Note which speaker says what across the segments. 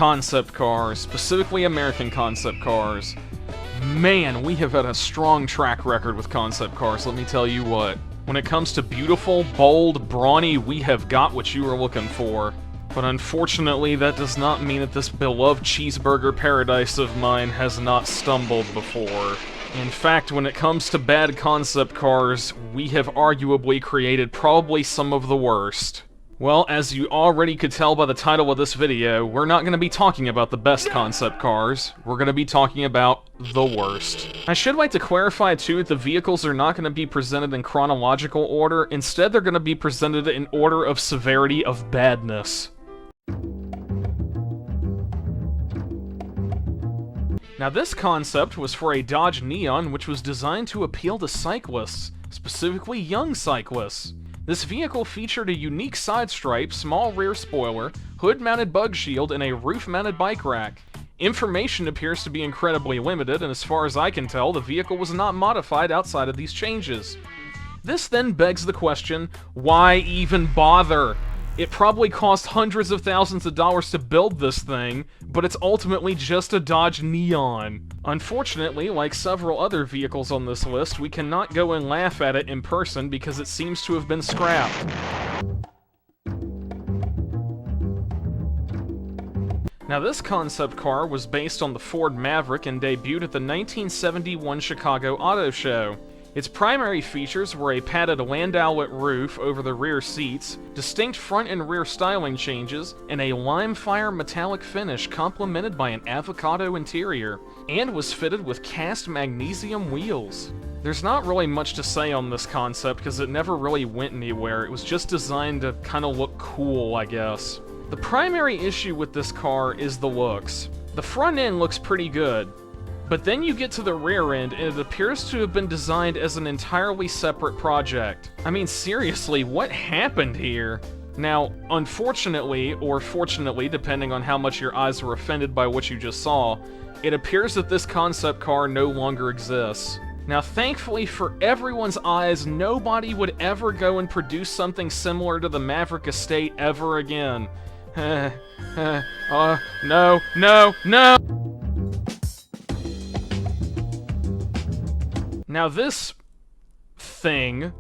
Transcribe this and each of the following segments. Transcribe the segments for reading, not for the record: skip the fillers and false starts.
Speaker 1: concept cars, specifically American concept cars. Man, we have had a strong track record with concept cars, let me tell you what. When it comes to beautiful, bold, brawny, we have got what you were looking for. But unfortunately, that does not mean that this beloved cheeseburger paradise of mine has not stumbled before. In fact, when it comes to bad concept cars, we have arguably created probably some of the worst. Well, as you already could tell by the title of this video, we're not going to be talking about the best concept cars, we're going to be talking about the worst. I should like to clarify too that the vehicles are not going to be presented in chronological order, instead they're going to be presented in order of severity of badness. Now this concept was for a Dodge Neon which was designed to appeal to cyclists, specifically young cyclists. This vehicle featured a unique side stripe, small rear spoiler, hood-mounted bug shield, and a roof-mounted bike rack. Information appears to be incredibly limited, and as far as I can tell, the vehicle was not modified outside of these changes. This then begs the question, why even bother? It probably cost hundreds of thousands of dollars to build this thing, but it's ultimately just a Dodge Neon. Unfortunately, like several other vehicles on this list, we cannot go and laugh at it in person because it seems to have been scrapped. Now this concept car was based on the Ford Maverick and debuted at the 1971 Chicago Auto Show. Its primary features were a padded landaulet roof over the rear seats, distinct front and rear styling changes, and a lime-fire metallic finish complemented by an avocado interior, and was fitted with cast magnesium wheels. There's not really much to say on this concept because it never really went anywhere, it was just designed to kind of look cool, I guess. The primary issue with this car is the looks. The front end looks pretty good, but then you get to the rear end and it appears to have been designed as an entirely separate project. I mean, seriously, what happened here? Now, unfortunately, or fortunately, depending on how much your eyes were offended by what you just saw, it appears that this concept car no longer exists. Now, thankfully for everyone's eyes, nobody would ever go and produce something similar to the Maverick estate ever again. No. Now this thing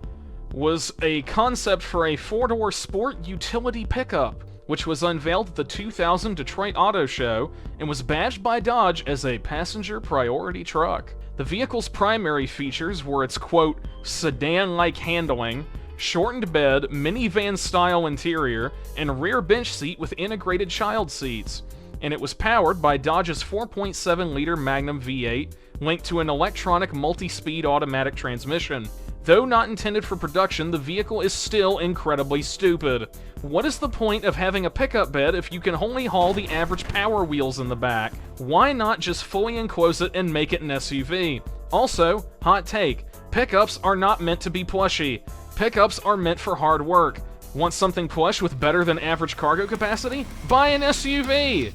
Speaker 1: was a concept for a four-door sport utility pickup, which was unveiled at the 2000 Detroit Auto Show and was badged by Dodge as a passenger priority truck. The vehicle's primary features were its, quote, sedan-like handling, shortened bed, minivan-style interior, and rear bench seat with integrated child seats. And it was powered by Dodge's 4.7-liter Magnum V8, linked to an electronic multi-speed automatic transmission. Though not intended for production, the vehicle is still incredibly stupid. What is the point of having a pickup bed if you can only haul the average Power Wheels in the back? Why not just fully enclose it and make it an SUV? Also, hot take, pickups are not meant to be plushy. Pickups are meant for hard work. Want something plush with better than average cargo capacity? Buy an SUV!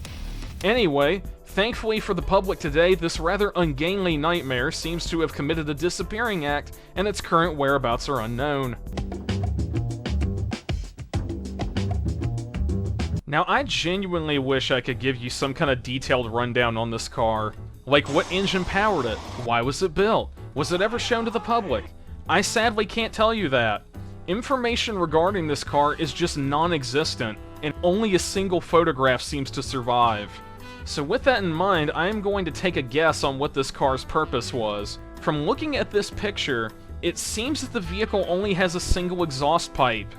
Speaker 1: Anyway, thankfully for the public today, this rather ungainly nightmare seems to have committed a disappearing act, and its current whereabouts are unknown. Now, I genuinely wish I could give you some kind of detailed rundown on this car. Like, what engine powered it? Why was it built? Was it ever shown to the public? I sadly can't tell you that. Information regarding this car is just non-existent, and only a single photograph seems to survive. So with that in mind, I am going to take a guess on what this car's purpose was. From looking at this picture, it seems that the vehicle only has a single exhaust pipe,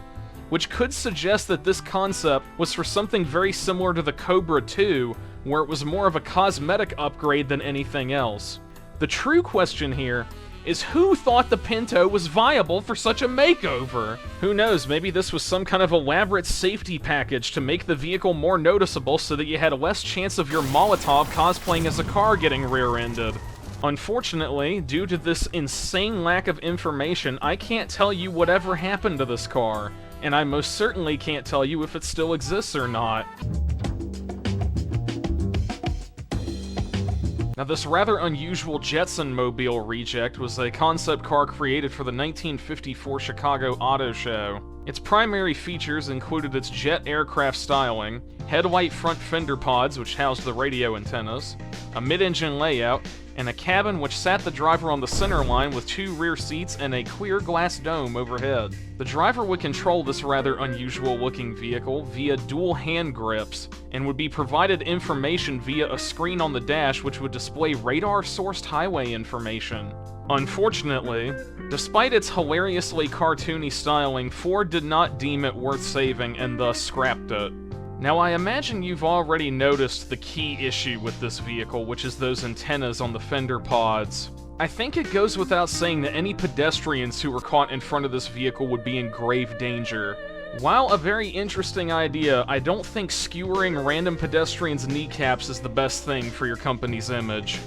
Speaker 1: which could suggest that this concept was for something very similar to the Cobra II, where it was more of a cosmetic upgrade than anything else. The true question here is who thought the Pinto was viable for such a makeover? Who knows, maybe this was some kind of elaborate safety package to make the vehicle more noticeable so that you had less chance of your Molotov cosplaying as a car getting rear-ended. Unfortunately, due to this insane lack of information, I can't tell you whatever happened to this car, and I most certainly can't tell you if it still exists or not. Now, this rather unusual Jetson mobile reject was a concept car created for the 1954 Chicago Auto Show. Its primary features included its jet aircraft styling, headlight front fender pods which housed the radio antennas, a mid-engine layout, and a cabin which sat the driver on the center line with 2 rear seats and a clear glass dome overhead. The driver would control this rather unusual-looking vehicle via dual hand grips, and would be provided information via a screen on the dash which would display radar-sourced highway information. Unfortunately, despite its hilariously cartoony styling, Ford did not deem it worth saving and thus scrapped it. Now, I imagine you've already noticed the key issue with this vehicle, which is those antennas on the fender pods. I think it goes without saying that any pedestrians who were caught in front of this vehicle would be in grave danger. While a very interesting idea, I don't think skewering random pedestrians' kneecaps is the best thing for your company's image.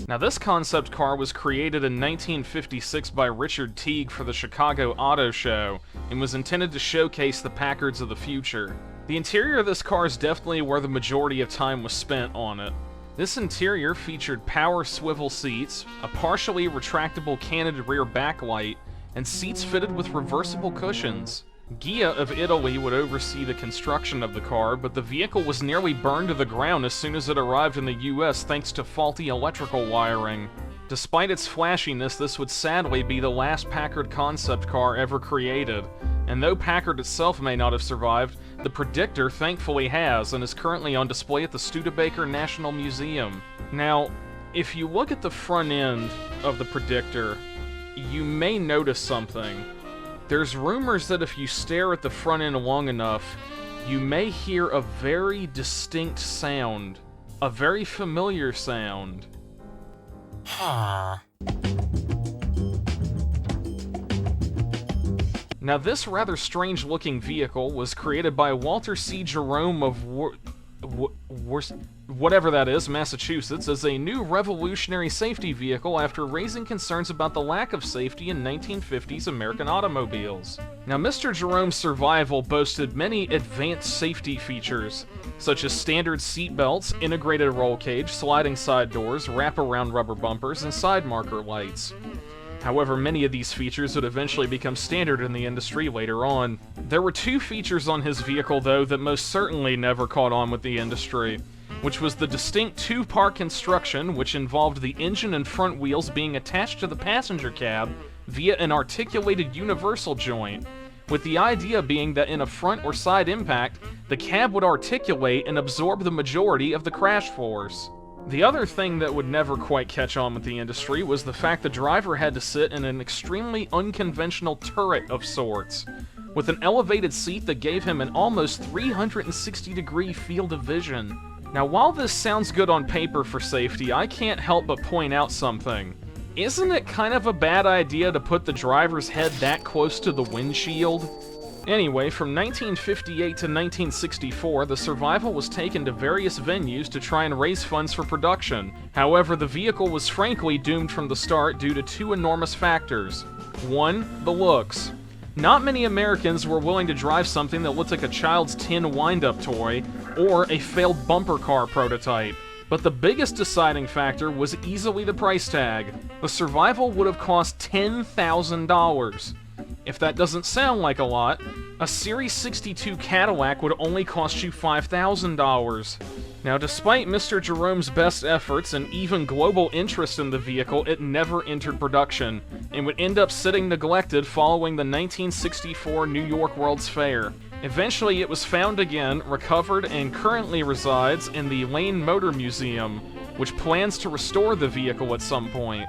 Speaker 1: Now, this concept car was created in 1956 by Richard Teague for the Chicago Auto Show, and was intended to showcase the Packards of the future. The interior of this car is definitely where the majority of time was spent on it. This interior featured power swivel seats, a partially retractable canted rear backlight, and seats fitted with reversible cushions. Ghia of Italy would oversee the construction of the car, but the vehicle was nearly burned to the ground as soon as it arrived in the US thanks to faulty electrical wiring. Despite its flashiness, this would sadly be the last Packard concept car ever created, and though Packard itself may not have survived, the Predictor thankfully has, and is currently on display at the Studebaker National Museum. Now, if you look at the front end of the Predictor, you may notice something. There's rumors that if you stare at the front end long enough, you may hear a very distinct sound. A very familiar sound. Huh. Now, this rather strange-looking vehicle was created by Walter C. Jerome of whatever that is, Massachusetts, as a new revolutionary safety vehicle after raising concerns about the lack of safety in 1950s American automobiles. Now, Mr. Jerome's survival boasted many advanced safety features, such as standard seat belts, integrated roll cage, sliding side doors, wraparound rubber bumpers, and side marker lights. However, many of these features would eventually become standard in the industry later on. There were 2 features on his vehicle, though, that most certainly never caught on with the industry, which was the distinct 2-part construction, which involved the engine and front wheels being attached to the passenger cab via an articulated universal joint, with the idea being that in a front or side impact, the cab would articulate and absorb the majority of the crash force. The other thing that would never quite catch on with the industry was the fact the driver had to sit in an extremely unconventional turret of sorts, with an elevated seat that gave him an almost 360-degree field of vision. Now, while this sounds good on paper for safety, I can't help but point out something. Isn't it kind of a bad idea to put the driver's head that close to the windshield? Anyway, from 1958 to 1964, the Survival was taken to various venues to try and raise funds for production. However, the vehicle was frankly doomed from the start due to 2 enormous factors. 1, the looks. Not many Americans were willing to drive something that looked like a child's tin wind-up toy, or a failed bumper car prototype. But the biggest deciding factor was easily the price tag. The Survival would have cost $10,000. If that doesn't sound like a lot, a Series 62 Cadillac would only cost you $5,000. Now, despite Mr. Jerome's best efforts and even global interest in the vehicle, it never entered production, and would end up sitting neglected following the 1964 New York World's Fair. Eventually, it was found again, recovered, and currently resides in the Lane Motor Museum, which plans to restore the vehicle at some point.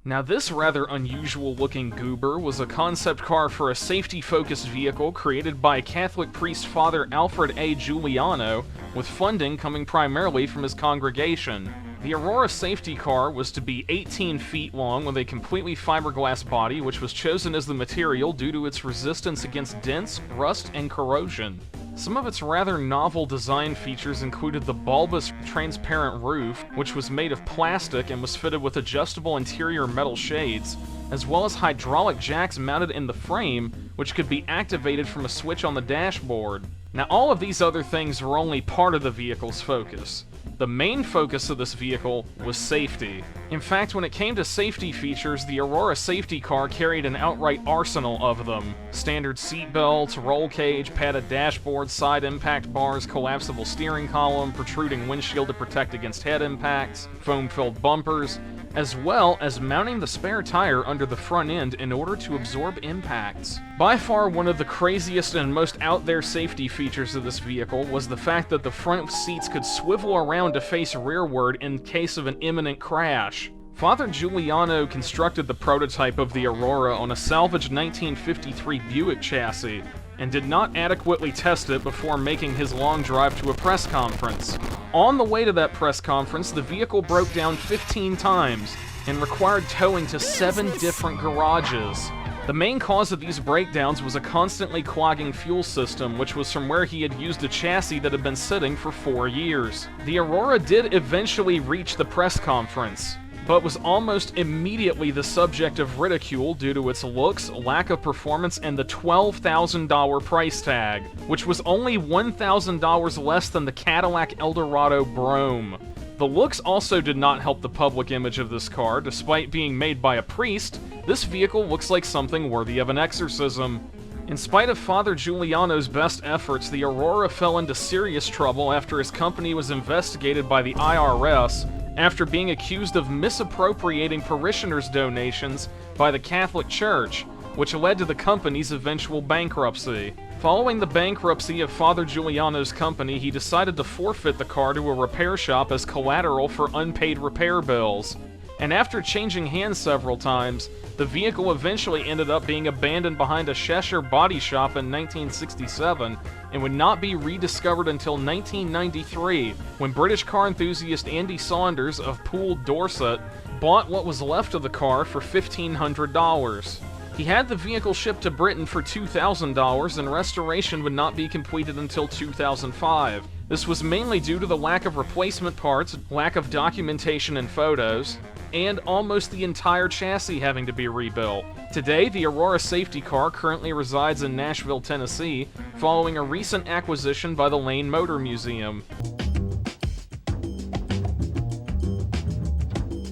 Speaker 1: Now, this rather unusual-looking goober was a concept car for a safety-focused vehicle created by Catholic priest Father Alfred A. Giuliano, with funding coming primarily from his congregation. The Aurora safety car was to be 18 feet long with a completely fiberglass body, which was chosen as the material due to its resistance against dents, rust, and corrosion. Some of its rather novel design features included the bulbous, transparent roof, which was made of plastic and was fitted with adjustable interior metal shades, as well as hydraulic jacks mounted in the frame, which could be activated from a switch on the dashboard. Now, all of these other things were only part of the vehicle's focus. The main focus of this vehicle was safety. In fact, when it came to safety features, the Aurora safety car carried an outright arsenal of them. Standard seat belts, roll cage, padded dashboard, side impact bars, collapsible steering column, protruding windshield to protect against head impacts, foam-filled bumpers, as well as mounting the spare tire under the front end in order to absorb impacts. By far one of the craziest and most out-there safety features of this vehicle was the fact that the front seats could swivel around to face rearward in case of an imminent crash. Father Giuliano constructed the prototype of the Aurora on a salvaged 1953 Buick chassis, and did not adequately test it before making his long drive to a press conference. On the way to that press conference, the vehicle broke down 15 times, and required towing to 7 different garages. The main cause of these breakdowns was a constantly clogging fuel system, which was from where he had used a chassis that had been sitting for 4 years. The Aurora did eventually reach the press conference, but was almost immediately the subject of ridicule due to its looks, lack of performance, and the $12,000 price tag, which was only $1,000 less than the Cadillac Eldorado Brougham. The looks also did not help the public image of this car. Despite being made by a priest, this vehicle looks like something worthy of an exorcism. In spite of Father Giuliano's best efforts, the Aurora fell into serious trouble after his company was investigated by the IRS after being accused of misappropriating parishioners' donations by the Catholic Church, which led to the company's eventual bankruptcy. Following the bankruptcy of Father Giuliano's company, he decided to forfeit the car to a repair shop as collateral for unpaid repair bills. And after changing hands several times, the vehicle eventually ended up being abandoned behind a Cheshire body shop in 1967 and would not be rediscovered until 1993, when British car enthusiast Andy Saunders of Poole, Dorset, bought what was left of the car for $1,500. He had the vehicle shipped to Britain for $2,000, and restoration would not be completed until 2005. This was mainly due to the lack of replacement parts, lack of documentation and photos, and almost the entire chassis having to be rebuilt. Today, the Aurora safety car currently resides in Nashville, Tennessee, following a recent acquisition by the Lane Motor Museum.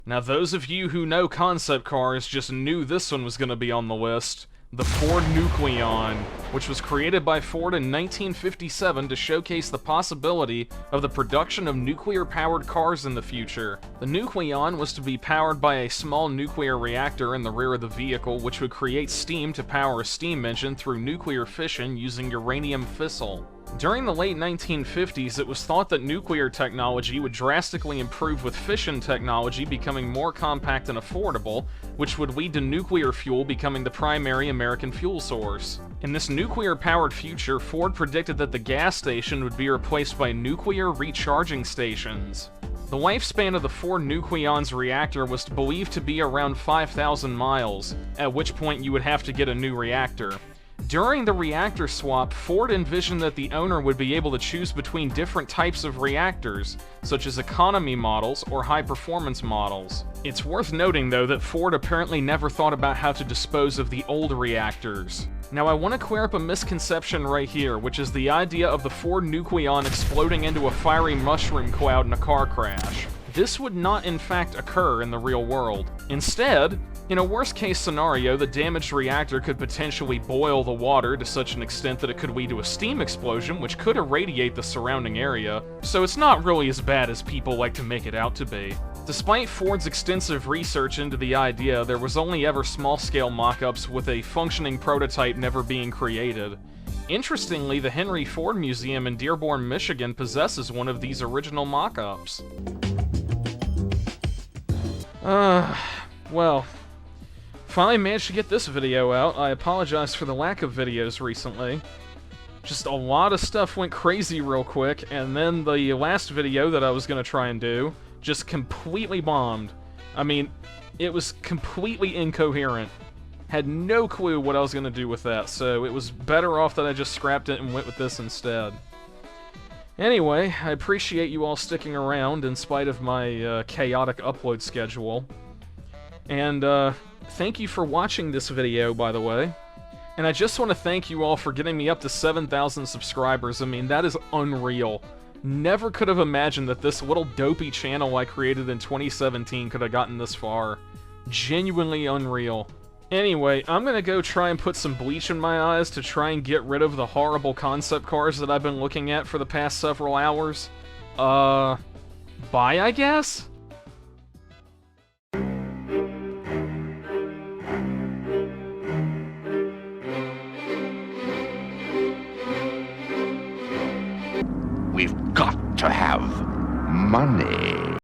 Speaker 1: Now, those of you who know concept cars just knew this one was going to be on the list. The Ford Nucleon, which was created by Ford in 1957 to showcase the possibility of the production of nuclear-powered cars in the future. The Nucleon was to be powered by a small nuclear reactor in the rear of the vehicle, which would create steam to power a steam engine through nuclear fission using uranium fissile. During the late 1950s, it was thought that nuclear technology would drastically improve with fission technology becoming more compact and affordable, which would lead to nuclear fuel becoming the primary American fuel source. In this nuclear-powered future, Ford predicted that the gas station would be replaced by nuclear recharging stations. The lifespan of the Ford Nucleon's reactor was believed to be around 5,000 miles, at which point you would have to get a new reactor. During the reactor swap, Ford envisioned that the owner would be able to choose between different types of reactors, such as economy models or high-performance models. It's worth noting, though, that Ford apparently never thought about how to dispose of the old reactors. Now, I want to clear up a misconception right here, which is the idea of the Ford Nucleon exploding into a fiery mushroom cloud in a car crash. This would not, in fact, occur in the real world. Instead, in a worst-case scenario, the damaged reactor could potentially boil the water to such an extent that it could lead to a steam explosion, which could irradiate the surrounding area, so it's not really as bad as people like to make it out to be. Despite Ford's extensive research into the idea, there was only ever small-scale mock-ups, with a functioning prototype never being created. Interestingly, the Henry Ford Museum in Dearborn, Michigan possesses one of these original mock-ups. Well, finally managed to get this video out. I apologize for the lack of videos recently. Just a lot of stuff went crazy real quick, and then the last video that I was going to try and do just completely bombed. I mean, it was completely incoherent. Had no clue what I was going to do with that, so it was better off that I just scrapped it and went with this instead. Anyway, I appreciate you all sticking around in spite of my chaotic upload schedule. And, thank you for watching this video, by the way. And I just want to thank you all for getting me up to 7,000 subscribers. I mean, that is unreal. Never could have imagined that this little dopey channel I created in 2017 could have gotten this far. Genuinely unreal. Anyway, I'm gonna go try and put some bleach in my eyes to try and get rid of the horrible concept cars that I've been looking at for the past several hours. Bye, I guess?
Speaker 2: We've got to have money.